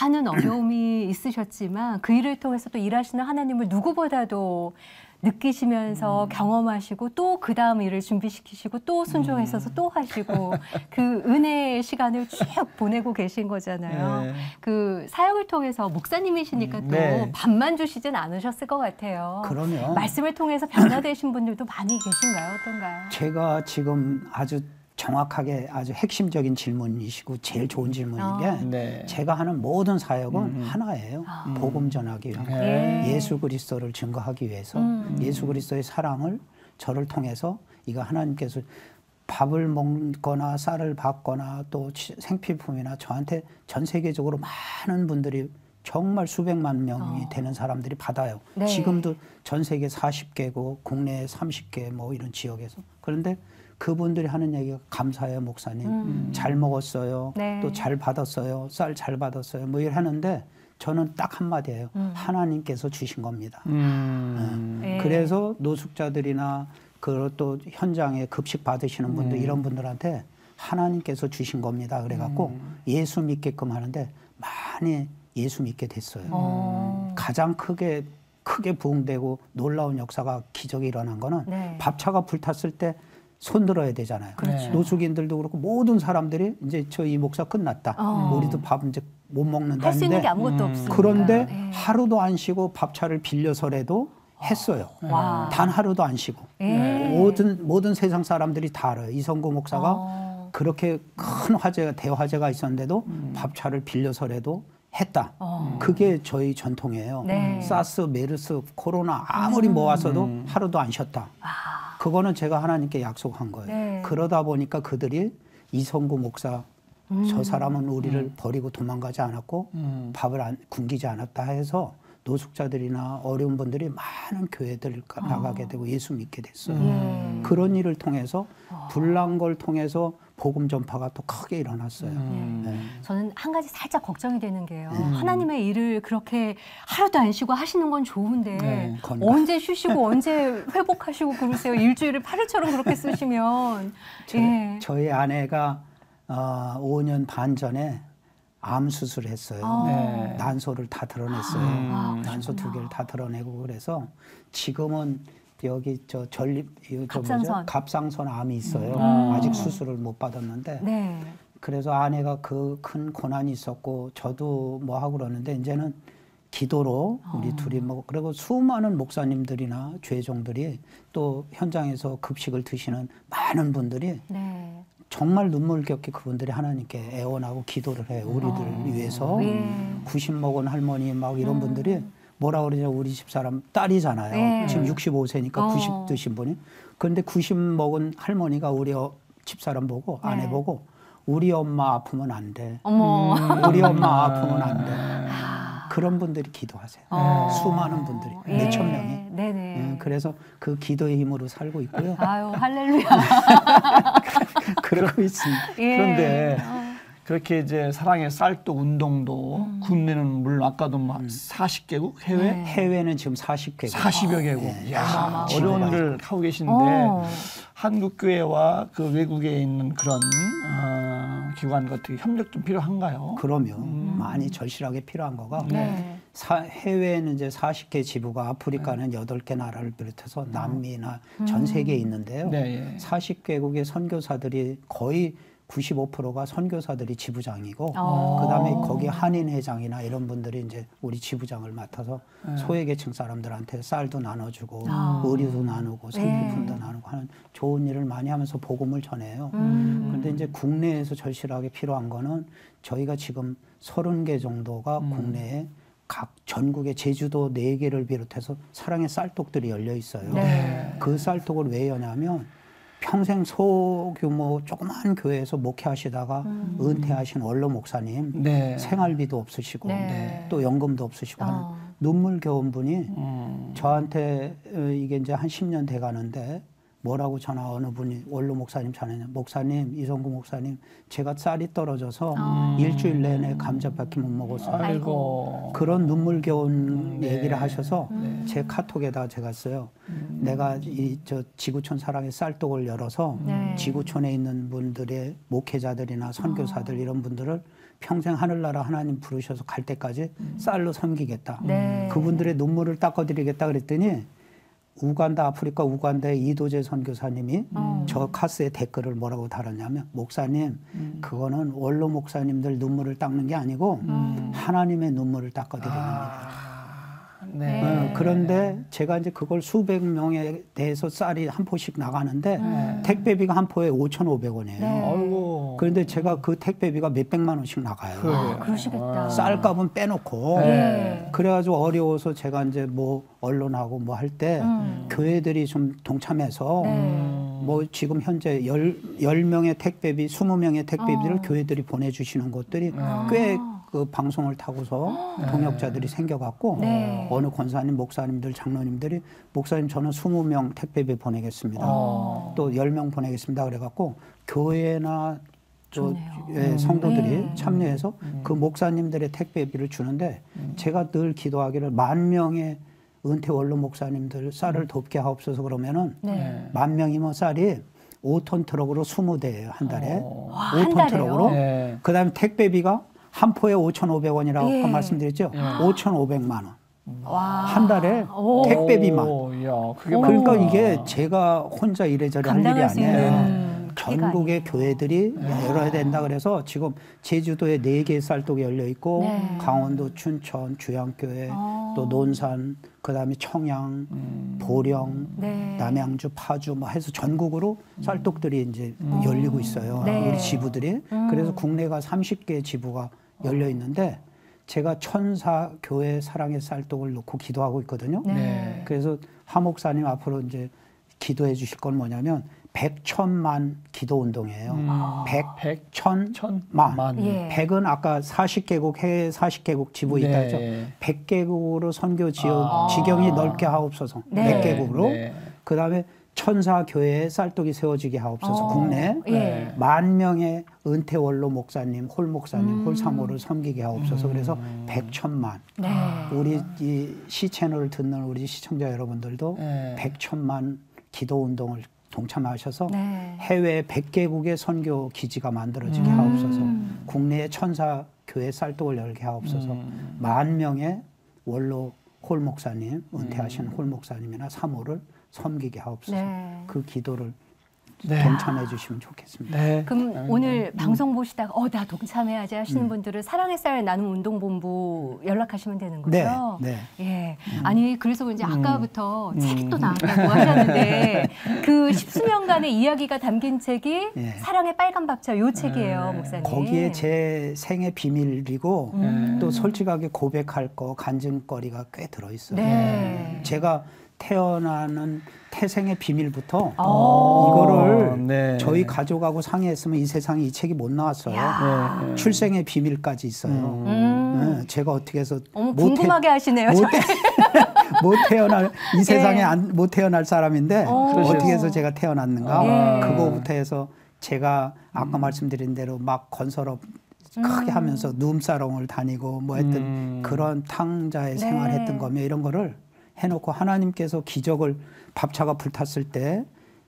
많은 어려움이 있으셨지만 그 일을 통해서 또 일하시는 하나님을 누구보다도 느끼시면서 경험하시고 또 그 다음 일을 준비시키시고 또 순종하셔서 또 하시고 그 은혜의 시간을 쭉 보내고 계신 거잖아요. 그 사역을 통해서 목사님이시니까 또 밥만 주시진 않으셨을 것 같아요. 그럼요. 말씀을 통해서 변화되신 분들도 많이 계신가요? 어떤가요? 제가 지금 아주 정확하게 아주 핵심적인 질문이시고 제일 좋은 질문인 게 네. 제가 하는 모든 사역은 하나예요. 복음 전하기 위해 예수 그리스도를 증거하기 위해서 예수 그리스도의 사랑을 저를 통해서 이거 하나님께서 밥을 먹거나 쌀을 받거나 또 생필품이나 저한테 전 세계적으로 많은 분들이 정말 수백만 명이 되는 사람들이 받아요. 네. 지금도 전 세계 40개국, 국내 30개 뭐 이런 지역에서. 그런데 그분들이 하는 얘기가 감사해요, 목사님. 잘 먹었어요. 네. 또 잘 받았어요. 쌀 잘 받았어요. 뭐 이렇게 하는데 저는 딱 한마디예요. 하나님께서 주신 겁니다. 네. 그래서 노숙자들이나 또 현장에 급식 받으시는 분들 이런 분들한테 하나님께서 주신 겁니다. 그래갖고 예수 믿게끔 하는데 많이 예수 믿게 됐어요. 가장 크게 부흥되고 놀라운 역사가 기적이 일어난 거는 네. 밥차가 불탔을 때 손들어야 되잖아요. 그렇죠. 노숙인들도 그렇고 모든 사람들이 이제 저 이 목사 끝났다. 우리도 밥 이제 못 먹는다 할 수 있는 게 하는데 아무것도 없으니까. 그런데 네. 하루도 안 쉬고 밥차를 빌려서라도 했어요. 와. 단 하루도 안 쉬고. 예. 모든 세상 사람들이 다 알아요. 이성구 목사가 그렇게 큰 화제가 대화제가 있었는데도 밥차를 빌려서라도 했다. 그게 저희 전통이에요. 네. 사스, 메르스, 코로나 아무리 모았어도 하루도 안 쉬었다. 그거는 제가 하나님께 약속한 거예요. 네. 그러다 보니까 그들이 이성구 목사 저 사람은 우리를 버리고 도망가지 않았고 밥을 굶기지 않았다 해서 노숙자들이나 어려운 분들이 많은 교회들 나가게 되고 예수 믿게 됐어요. 그런 일을 통해서 불난 걸 통해서 복음 전파가 또 크게 일어났어요. 네. 저는 한 가지 살짝 걱정이 되는 게요. 하나님의 일을 그렇게 하루도 안 쉬고 하시는 건 좋은데 네, 언제 쉬시고 언제 회복하시고 그러세요? 일주일을 8일처럼 그렇게 쓰시면. 예. 저희 아내가 5년 반 전에 암 수술을 했어요. 네. 난소를 다 드러냈어요. 난소 2개를 다 드러내고 그래서 지금은 여기 갑상선. 갑상선 암이 있어요. 아직 수술을 못 받았는데 네. 그래서 아내가 그 큰 고난이 있었고 저도 뭐 하고 그러는데 이제는 기도로 우리 둘이 뭐 그리고 수많은 목사님들이나 죄종들이 또 현장에서 급식을 드시는 많은 분들이 네. 정말 눈물겹게 그분들이 하나님께 애원하고 기도를 해요. 우리들을 위해서. 90 먹은 할머니 막 이런 분들이 뭐라 그러죠? 우리 집사람 딸이잖아요. 네. 지금 65세니까 90 드신 분이. 그런데 90 먹은 할머니가 우리 집사람 보고 아내 네. 보고 우리 엄마 아프면 안 돼. 어머. 우리 엄마 아프면 안 돼. 그런 분들이 기도하세요. 수많은 분들이 몇천 명이. 네네. 그래서 그 기도의 힘으로 살고 있고요. 아유 할렐루야. 그러고 있습니다. 예. 그런데 그렇게 이제 사랑의 쌀떡 운동도 국내는 물론 아까도 막 40개국 해외 네. 해외는 지금 40개국. 40여 개국. 네. 이야, 어려운 일을 하고 계신데 한국 교회와 그 외국에 있는 그런 기관과 어떻게 협력 좀 필요한가요? 그러면 많이 절실하게 필요한 거가 네. 해외에는 이제 40개 지부가 아프리카는 8개 나라를 비롯해서 남미나 전 세계에 있는데요. 네, 예. 40개국의 선교사들이 거의 95%가 선교사들이 지부장이고 그다음에 거기 한인회장이나 이런 분들이 이제 우리 지부장을 맡아서 소외계층 사람들한테 쌀도 나눠주고 의류도 나누고 생필품도 나누고 하는 좋은 일을 많이 하면서 복음을 전해요. 그런데 이제 국내에서 절실하게 필요한 거는 저희가 지금 30개 정도가 국내에 각 전국의 제주도 4개를 비롯해서 사랑의 쌀떡들이 열려 있어요. 네. 그 쌀떡을 왜 여냐면 평생 소규모 조그만 교회에서 목회하시다가 은퇴하신 원로 목사님 네. 생활비도 없으시고 네. 또 연금도 없으시고 하는 눈물겨운 분이 저한테 이게 이제 한 10년 돼 가는데 뭐라고 전화 어느 분이 원로 목사님 전화냐 목사님 이성구 목사님 제가 쌀이 떨어져서 일주일 내내 감자밖에 못 먹었어요. 아이고. 그런 눈물겨운 네. 얘기를 하셔서 제 카톡에다 제가 써요. 내가 저 지구촌 사랑의 쌀떡을 열어서 네. 지구촌에 있는 분들의 목회자들이나 선교사들 이런 분들을 평생 하늘나라 하나님 부르셔서 갈 때까지 쌀로 섬기겠다. 네. 그분들의 눈물을 닦아드리겠다 그랬더니 우간다 아프리카 우간다의 이도재 선교사님이 저 카스에 댓글을 뭐라고 달았냐면 목사님 그거는 원로 목사님들 눈물을 닦는 게 아니고 하나님의 눈물을 닦아드리는 겁니다. 네. 그런데 제가 이제 그걸 수백 명에 대해서 쌀이 한 포씩 나가는데 택배비가 한 포에 5,500원이에요. 아이고. 그런데 제가 그 택배비가 몇백만 원씩 나가요. 그러시겠다. 쌀값은 빼놓고. 그래가지고 어려워서 제가 이제 뭐 언론하고 뭐 할 때 교회들이 좀 동참해서 뭐 지금 현재 10명의 택배비, 20명의 택배비를 교회들이 보내주시는 것들이 꽤 그 방송을 타고서 동역자들이 생겨갖고 어느 권사님, 목사님들, 장로님들이 목사님 저는 20명 택배비 보내겠습니다. 또 10명 보내겠습니다. 그래갖고 교회나 또 성도들이 참여해서 그 목사님들의 택배비를 주는데 제가 늘 기도하기를 10,000명의 은퇴 원로 목사님들 쌀을 돕게 하옵소서 그러면은 10,000명이면 쌀이 5톤 트럭으로 20대예요 한 달에. 5톤 트럭으로. 그 다음에 택배비가 한 포에 5,500원이라고 아까 말씀드렸죠. 5,500만 원. 한 달에 택배비만. 그러니까 이게 제가 혼자 이래저래 할 일이 아니에요. 전국의 교회들이 열어야 된다 그래서 지금 제주도에 4개의 쌀독이 열려 있고 강원도 춘천 주양교회 또 논산 그다음에 청양 보령 남양주 파주 뭐 해서 전국으로 쌀독들이 이제 열리고 있어요. 우리 지부들이. 그래서 국내가 30개 지부가 열려 있는데 제가 천사 교회 사랑의 쌀독을 놓고 기도하고 있거든요. 그래서 하 목사님 앞으로 이제 기도해 주실 건 뭐냐면 100천만 기도 운동이에요. 100천만. 100은 아까 40개국 해외 40개국 지부 있다 했죠. 100개국으로 선교 지경이 넓게 하옵소서. 100개국으로. 그다음에 천사 교회에 쌀독이 세워지게 하옵소서. 국내 10,000명의 은퇴 원로 목사님, 홀 목사님, 홀 사모를 섬기게 하옵소서. 그래서 100천만. 우리 이 시 채널을 듣는 우리 시청자 여러분들도 100천만 기도 운동을 동참하셔서 해외 100개국의 선교 기지가 만들어지게 하옵소서. 국내에 천사 교회 쌀독을 열게 하옵소서. 10,000명의 원로 홀 목사님, 은퇴하신 홀 목사님이나 사모를 섬기게 하옵소서. 그 기도를 동참해 주시면 좋겠습니다. 그럼 오늘 방송 보시다가 나 동참해야지 하시는 분들은 사랑의 쌀 나눔 운동본부 연락하시면 되는 거죠? 아니 그래서 이제 아까부터 책이 또 나왔다고 하셨는데 그 10수년간의 이야기가 담긴 책이 사랑의 빨간 밥차 요 책이에요, 목사님. 거기에 제 생애 비밀이고 또 솔직하게 고백할 거 간증거리가 꽤 들어있어요. 제가 태어나는 태생의 비밀부터 이거를 저희 가족하고 상의했으면 이 세상에 이 책이 못 나왔어요. 출생의 비밀까지 있어요. 제가 어떻게 해서 궁금하게 하시네요. 못 태어날 이 세상에 못 태어날 사람인데 어떻게 해서 제가 태어났는가 그거부터 해서 제가 아까 말씀드린 대로 막 건설업 크게 하면서 룸사롱을 다니고 뭐 했던 그런 탕자의 생활했던 거며 이런 거를 해놓고 하나님께서 기적을 밥차가 불탔을 때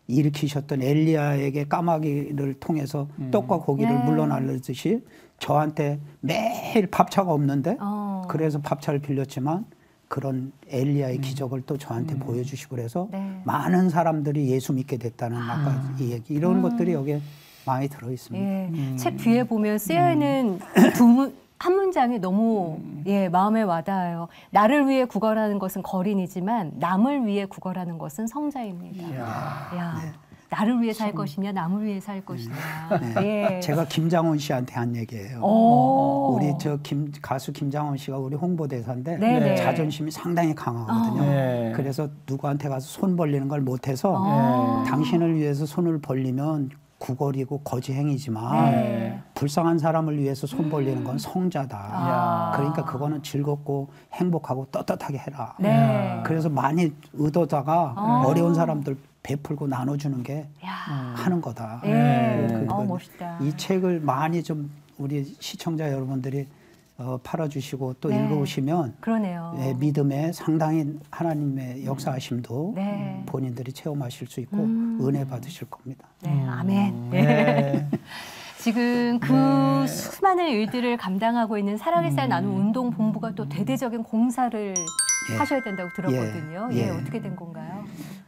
일으키셨던 엘리야에게 까마귀를 통해서 떡과 고기를 물러날르듯이 저한테 매일 밥차가 없는데 그래서 밥차를 빌렸지만 그런 엘리야의 기적을 또 저한테 보여주시고 그래서 많은 사람들이 예수 믿게 됐다는 아까 이 얘기 이런 것들이 여기에 많이 들어있습니다. 책 뒤에 보면 쓰여있는 한 문장이 너무 마음에 와닿아요. 나를 위해 구걸하는 것은 거린이지만 남을 위해 구걸하는 것은 성자입니다. 나를 위해 살 것이냐 남을 위해 살 것이냐. 제가 김장훈 씨한테 한 얘기예요. 우리 가수 김장훈 씨가 우리 홍보대사인데 자존심이 상당히 강하거든요. 그래서 누구한테 가서 손 벌리는 걸 못해서 당신을 위해서 손을 벌리면 구걸이고 거지 행위지만 불쌍한 사람을 위해서 손 벌리는 건 성자다. 그러니까 그거는 즐겁고 행복하고 떳떳하게 해라. 그래서 많이 얻어다가 어려운 사람들 베풀고 나눠주는 게 하는 거다. 멋있다. 이 책을 많이 좀 우리 시청자 여러분들이 팔아주시고 또 읽어오시면 그러네요. 믿음에 상당히 하나님의 역사하심도 본인들이 체험하실 수 있고 은혜 받으실 겁니다. 아멘. 지금 그 수많은 일들을 감당하고 있는 사랑의 쌀 나눔 운동본부가 또 대대적인 공사를 하셔야 된다고 들었거든요. 어떻게 된 건가요?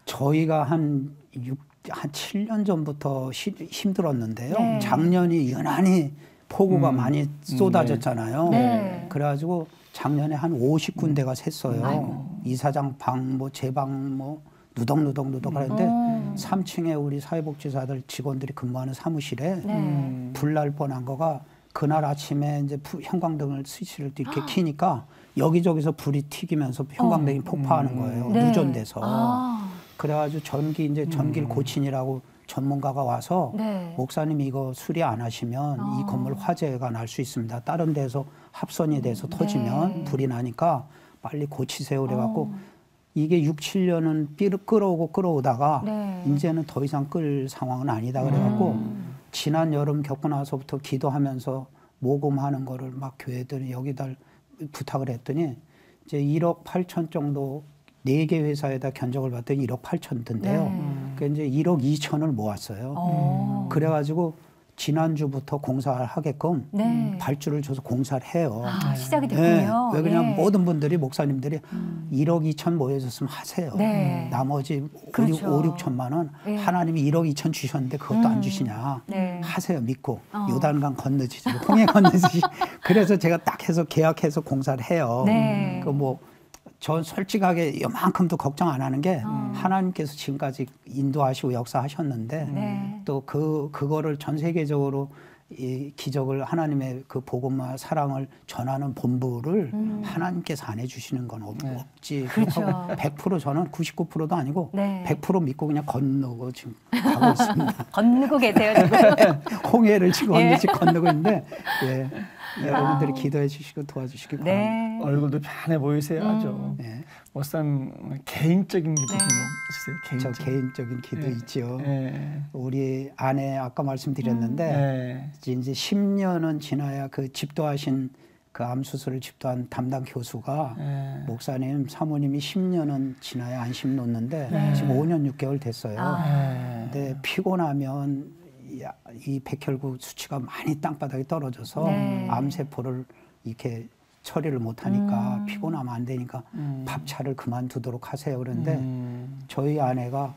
저희가 한 7년 전부터 힘들었는데요. 작년이 유난히 폭우가 많이 쏟아졌잖아요. 그래가지고 작년에 한 50군데가 샜어요. 이사장 방, 뭐 제 방, 뭐 누덕누덕 하는데 3층에 우리 사회복지사들 직원들이 근무하는 사무실에 불 날 뻔한 거가 그날 아침에 이제 형광등을 스위치를 이렇게 켜니까 여기저기서 불이 튀기면서 형광등이 폭파하는 거예요. 네. 누전돼서. 그래가지고 전기를 고친이라고 전문가가 와서 네. 목사님이 이거 수리 안 하시면 이 건물 화재가 날 수 있습니다. 다른 데서 합선이 돼서 터지면 불이 나니까 빨리 고치세요. 그래갖고 이게 6, 7년은 끌어오다가 네. 이제는 더 이상 끌 상황은 아니다. 그래갖고 지난 여름 겪고 나서부터 기도하면서 모금하는 거를 막 교회들이 여기다 부탁을 했더니 이제 1억 8천 정도 4개 회사에다 견적을 받더니 1억 8천 든대요. 그래서 이제 1억 2천을 모았어요. 그래가지고 지난주부터 공사를 하게끔 발주를 줘서 공사를 해요. 시작이 됐군요. 왜 그냥 모든 분들이 목사님들이 1억 2천 모여줬으면 하세요. 나머지 그렇죠. 5, 6천만 원 하나님이 1억 2천 주셨는데 그것도 안 주시냐. 하세요. 믿고. 요단강 건너지지. 홍해 건너지지. 그래서 제가 딱 해서 계약해서 공사를 해요. 전 솔직하게 이만큼도 걱정 안 하는 게 하나님께서 지금까지 인도하시고 역사하셨는데 또 그거를 전 세계적으로 이 기적을 하나님의 그 복음과 사랑을 전하는 본부를 하나님께서 안 해주시는 건 없지. 그렇죠. 100% 저는 99%도 아니고 100% 믿고 그냥 건너고 지금 가고 있습니다. 건너고 계세요 지금. 홍해를 지금 언니씩 건너고 있는데 여러분들이 기도해 주시고 도와주시기 바랍니다. 얼굴도 편해 보이세요. 아주. 목사님 개인적인 기도 좀 해주세요. 저 개인적인 기도 있죠. 우리 아내 아까 말씀드렸는데 이제 10년은 지나야 그 집도하신 그 암 수술을 집도한 담당 교수가 목사님 사모님이 10년은 지나야 안심 놓는데 지금 5년 6개월 됐어요. 근데 피곤하면 이 백혈구 수치가 많이 땅바닥에 떨어져서 암세포를 이렇게 처리를 못하니까 피곤하면 안 되니까 밥차를 그만두도록 하세요. 그런데 저희 아내가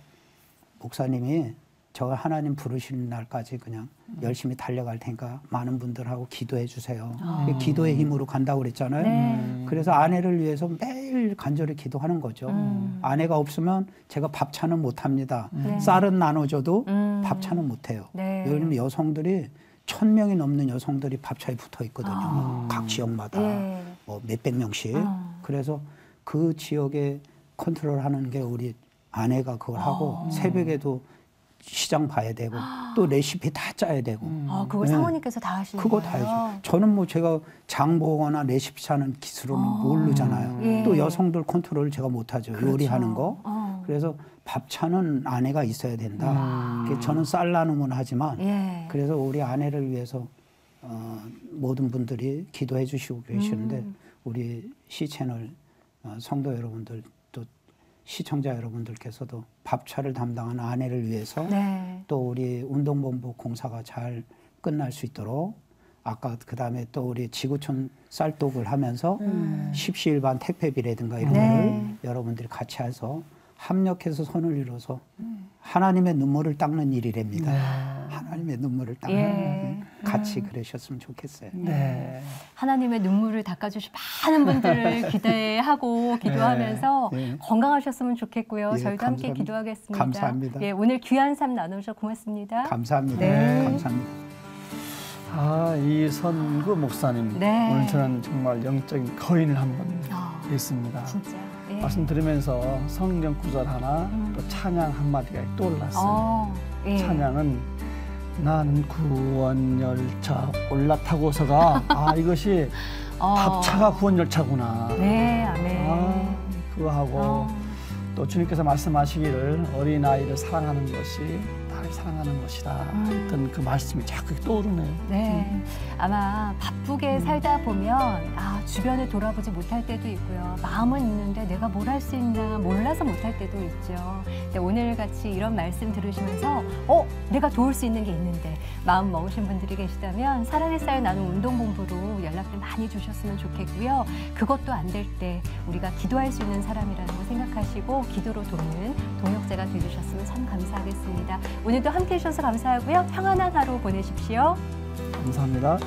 목사님이 저 하나님 부르시는 날까지 그냥 열심히 달려갈 테니까 많은 분들하고 기도해 주세요. 기도의 힘으로 간다고 그랬잖아요. 그래서 아내를 위해서 매일 간절히 기도하는 거죠. 아내가 없으면 제가 밥차는 못합니다. 쌀은 나눠줘도 밥차는 못해요. 왜냐하면 여성들이 1000명이 넘는 여성들이 밥차에 붙어 있거든요. 각 지역마다 뭐 몇백 명씩. 그래서 그 지역에 컨트롤하는 게 우리 아내가 그걸 하고 새벽에도 시장 봐야 되고 또 레시피 다 짜야 되고. 그걸 사모님께서 다 하시는 그거 거예요? 다 해죠. 저는 뭐 제가 장 보거나 레시피 짜는 기술은 모르잖아요. 또 여성들 컨트롤을 제가 못하죠. 그렇죠. 요리하는 거. 그래서 밥차는 아내가 있어야 된다. 저는 쌀 나눔은 하지만 그래서 우리 아내를 위해서 모든 분들이 기도해 주시고 계시는데 우리 시채널 성도 여러분들 또 시청자 여러분들께서도 밥차를 담당한 아내를 위해서 또 우리 운동본부 공사가 잘 끝날 수 있도록 아까 그다음에 또 우리 지구촌 쌀독을 하면서 십시일반 택배비라든가 이런 거를 여러분들이 같이 해서 합력해서 손을 이뤄서 하나님의 눈물을 닦는 일이랍니다. 하나님의 눈물을 닦는 같이 그러셨으면 좋겠어요. 하나님의 눈물을 닦아주실 많은 분들을 기대하고 기도하면서 건강하셨으면 좋겠고요. 저희도 감사합니다. 함께 기도하겠습니다. 감사합니다. 오늘 귀한 삶 나누셔서 고맙습니다. 감사합니다. 감사합니다. 이선구 목사님 오늘 저는 정말 영적인 거인을 한번 했습니다. 진짜. 말씀 들으면서 성경 구절 하나 또 찬양 한마디가 떠올랐어요. 찬양은 나는 구원열차 올라타고서가 이것이 밥차가 구원열차구나. 아멘. 그거 하고 또 주님께서 말씀하시기를 어린아이를 사랑하는 것이 나를 사랑하는 것이다 했던 그 말씀이 자꾸 떠오르네요. 아마 바쁘게 살다 보면 주변을 돌아보지 못할 때도 있고요. 마음은 있는데 내가 뭘 할 수 있나 몰라서 못할 때도 있죠. 근데 오늘같이 이런 말씀 들으시면서 내가 도울 수 있는 게 있는데 마음 먹으신 분들이 계시다면 사랑의 쌀 나눔 운동본부로 연락들 많이 주셨으면 좋겠고요. 그것도 안 될 때 우리가 기도할 수 있는 사람이라는 거 생각하시고 기도로 돕는 동역자가 되주셨으면 참 감사하겠습니다. 오늘도 함께해 주셔서 감사하고요. 평안한 하루 보내십시오. 감사합니다.